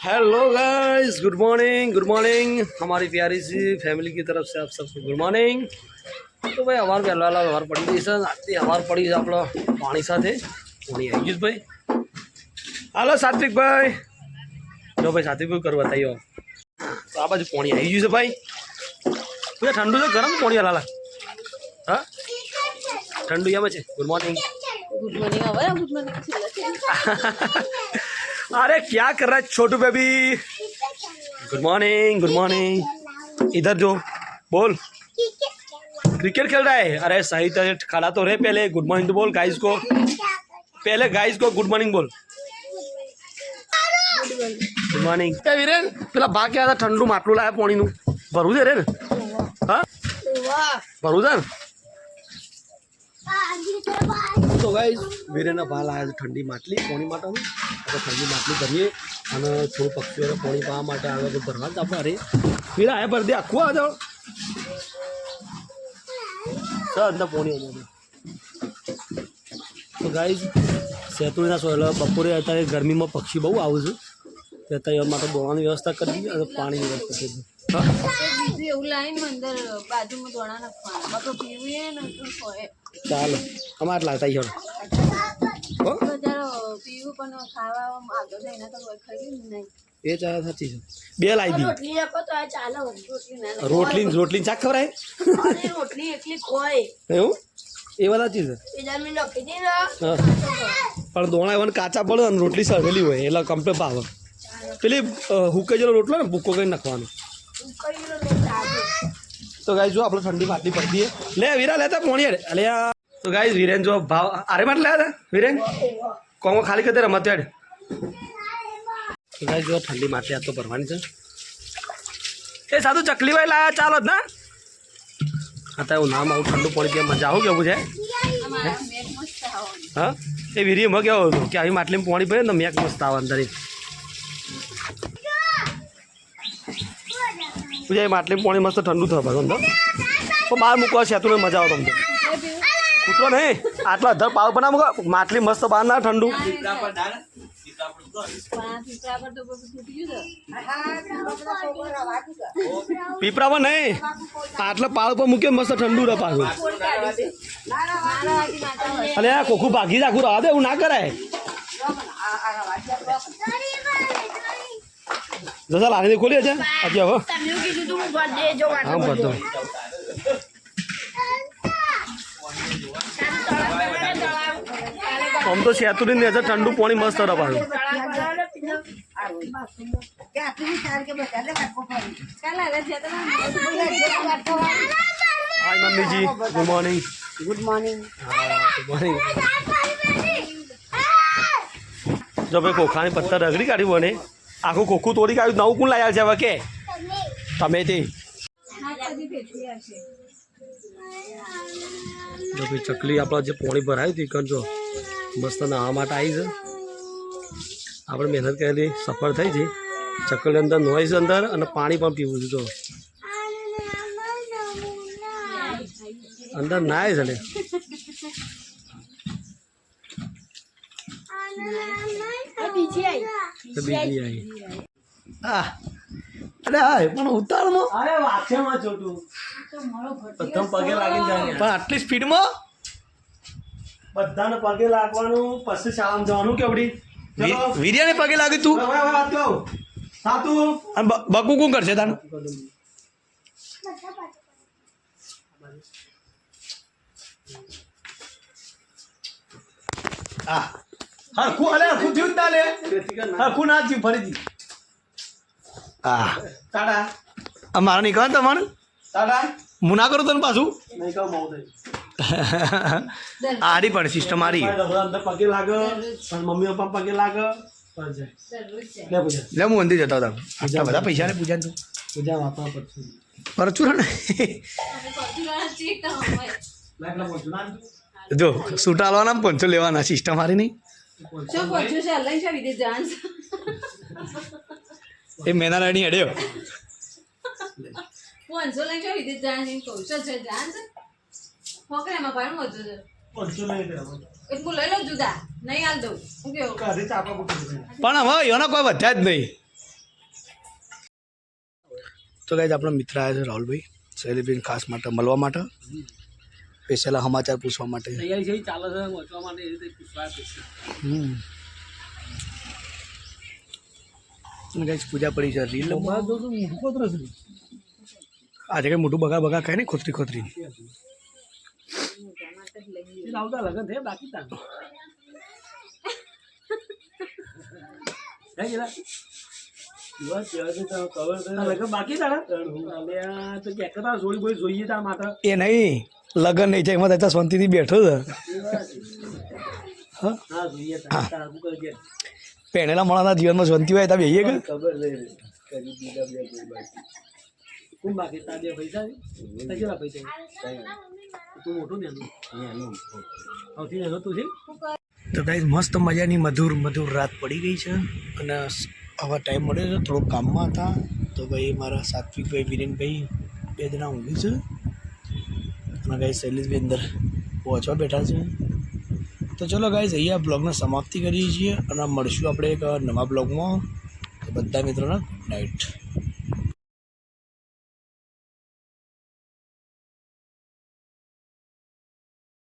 Hello guys, good morning. हमारी प्यारी सी family की तरफ से आप सबको गुड मॉर्निंग। तो भाई हमारे वહેલા વ્યવહાર પડી ગઈ છે। આજથી વ્યવહાર પડી છે આપણો પાણી સાથે। પાણી આવી ગયું ભાઈ। હાલો સાત્વિક ભાઈ, જો ભાઈ સાત્વિક ભાઈ કરવા બતાવ્યો તો આ બાજુ પાણી આવી ગયું છે ભાઈ। પૂરા ઠંડુ છે ગરમ પાણી હલાલા? હા ઠંડુ એમ છે। ગુડ મોર્निंग હવે ગુડ મોર્નિંગ अरे क्या कर रहा है छोटू बेबी? Good morning. इधर जो बोल, क्रिकेट खेल रहा है? अरे सही तरह खड़ा तो रहे, पहले गुड मॉर्निंग तो बोल गाइस को। पहले गाइस को गुड मॉर्निंग बोल। Good morning. ए वीरेन पेला भाग के आया ठंडू માટલું લાયા પાણીનું ભરવું છે રે ને? હા ભરવું છે ને? तो गाइस वीरेना भाल आया ठंडी માટલી पानी माटाનું। तो ठंडी માટલી भरीए અને થોડું પક્ષીઓને પાણી પાવા માટે આવે તો ભરવા જ આપણે। અરે વીરા આયા ભરી દે આખું આ જાઓ સર અંદર પાણી આવે। તો ગાઈસ સેતુરીના સોયલા બપોરે અત્યારે ગરમીમાં પક્ષી બહુ આવે છે, અત્યારે એ માટે દોણાની વ્યવસ્થા કરી દીધી અને પાણીની વ્યવસ્થા કરી દીધી। એવું લાઈન અંદર બાજુમાં દોણા નાખવાના બાપા પીવું ને ચાલો અમારે લાવતા યાર પીવું પણ ખાવા આગળ જઈને તો ખાઈ નહીં। એ ચાલ સાચી છે। બે લાવી દી રોટલી આપો તો આ ચાલે, રોટલી શાક ખવડાય? રોટલી એકલી ખોય એવું એ વાત સાચી છે। હા પણ દોણા એવા કાચા પડે અને રોટલી સળવેલી હોય એટલે કમ્પ્લેટ ભાવે। પેલી હુકાઈ જેલો રોટલો ને ભૂકો કરી નાખવાનો। તો ગાય જો આપણે ઠંડી માટલી પડી દઈએ। લે વીરા લેતા પોણી અલે તો ગાય વીરેન જો ભાવ આરે માટે લાયા હતા વીરેન કોંગો ખાલી કરી દે રમત યાર। તો ગાય જો ઠંડી માટલી આ તો ભરવાની છે। એ સાધુ ચકલી ભાઈ લાયા ચાલો જ ના आता હું નામ આવું ઠંડુ પાણી પીવા મજા આવું કેવું છે? હા એ વીરી એમાં કેવો હતો કે આવી માટલીમાં પાણી પીએ ને મેક મસ્ત આવે અંદર। પૂજા માટલી પાણી મસ્ત ઠંડુ થવા પાછું અંદર તો બહાર મૂકવા છે તું મજા આવે તમને કૂતરો નહીં આટલા અધર પાવ પણ મૂકો માટલી મસ્ત બહાર ના ઠંડુ પીપરામાં નહીં આટલા પાવ પર મૂકે મસ્ત ઠંડુ રહે પાછું। અરે આ કોખું ભાગી રાખું રવા દે એવું ના કરાય। જસા લારી ખોલી છે આજે હવે હા બધો આમ તો સેતુરી ને ઠંડુ પાણી મસ્ત રહે પાછું। Hi mummy ji, good morning. Good morning. Good morning. जो भाई खोखा ने पत्थर रगड़ी काढ़ी बने आखू खोखू तोड़ी काढ़ी नव कौन लाया है के तमे ते जो भाई चकली आप जो पानी भराय थी कर जो मस्त नहा माटे आई है। આપણે મહેનત કરેલી સફળ થઈ છે। ચકલી અંદર નોઈસ અંદર અને પાણી પણ પીવું છે। જો અંદર નાય છે ને બીજી આવી હા અરે હા પણ ઉતાળમાં અરે વાછેમાં છોટું પ્રથમ પગે લાગીને જાય પણ આટલી સ્પીડમાં બધાને પગે લાગવાનું પછી શાળામાં જવાનું કેવડી વીર્યા ને પગે લાગી તું બકુ કોણ કરશે તાન? હરખું અલે હરખું થયું જ ના લે હરખું ના થયું ફરીથી હા ટાટા અમારે નહીં કહો તમારે ટાટા હું ના કરું તને પાછું નહીં કહું બહુ થઈ આડી પણ સિસ્ટમ આડી અંદર પગે લાગે મમ્મી પપ્પા પગે લાગે લે હું મંદિર જતા હતા આટલા બધા પૈસા ને પૂજા તું પૂજા વાપરા પરચું ને જો સૂટા લેવાના પંચો લેવાના સિસ્ટમ હારી નહીં એ મેના રાણી અડ્યો પણ હવે એનો કોઈ વધ્યા જ નહીં। તો ગાઈઝ આપણો મિત્ર આવ્યો છે રાહુલભાઈ શૈલેષભાઈ ખાસ માટે મળવા માટે સ્પેશિયલ સમાચાર પૂછવા માટે. તૈયારી છે ચાલે છે વાંચવા માટે એ રીતે પૂછવા પછી અને ગાઈઝ પૂજા પડી છે રીલ મોટું કોતરો છે આજે કંઈ મોટું બગા ખાય ને ખોતરી આવતા લગન છે બાકી તાર બાકી તારા તો કેકતા જોઈ કોઈ જોઈએ તાર માત્ર એ નહીં લગન નહીં છે એમાં ત્યાં શાંતિથી બેઠો છે હા જોઈએ તારા શું કરજે પહેણેલા માણસના જીવનમાં શાંતિ હોય ત્યાં બેહીએ કે ખબર નહીં કરી દીધા બે કોઈ બાકી કોણ બાકી તાર બે પૈસા છે કેટલા પૈસા તું મોટું ને સૌથી નેનો તું છે. તો ગાઈઝ મસ્ત મજાની મધુર રાત પડી ગઈ છે અને હવે ટાઈમ મળ્યો છે થોડોક કામમાં હતા તો ભાઈ મારા સાત્વિકભાઈ વિરેનભાઈ 2 જણા ઊંઘી છે અને ગાઈઝ શૈલેષભાઈ અંદર પહોંચવા બેઠા છે. તો ચલો ગાઈઝ અહીંયા બ્લોગને સમાપ્તિ કરીએ છીએ અને મળશું આપણે એક નવા બ્લોગમાં. તો બધા મિત્રોને ગુડ નાઇટ.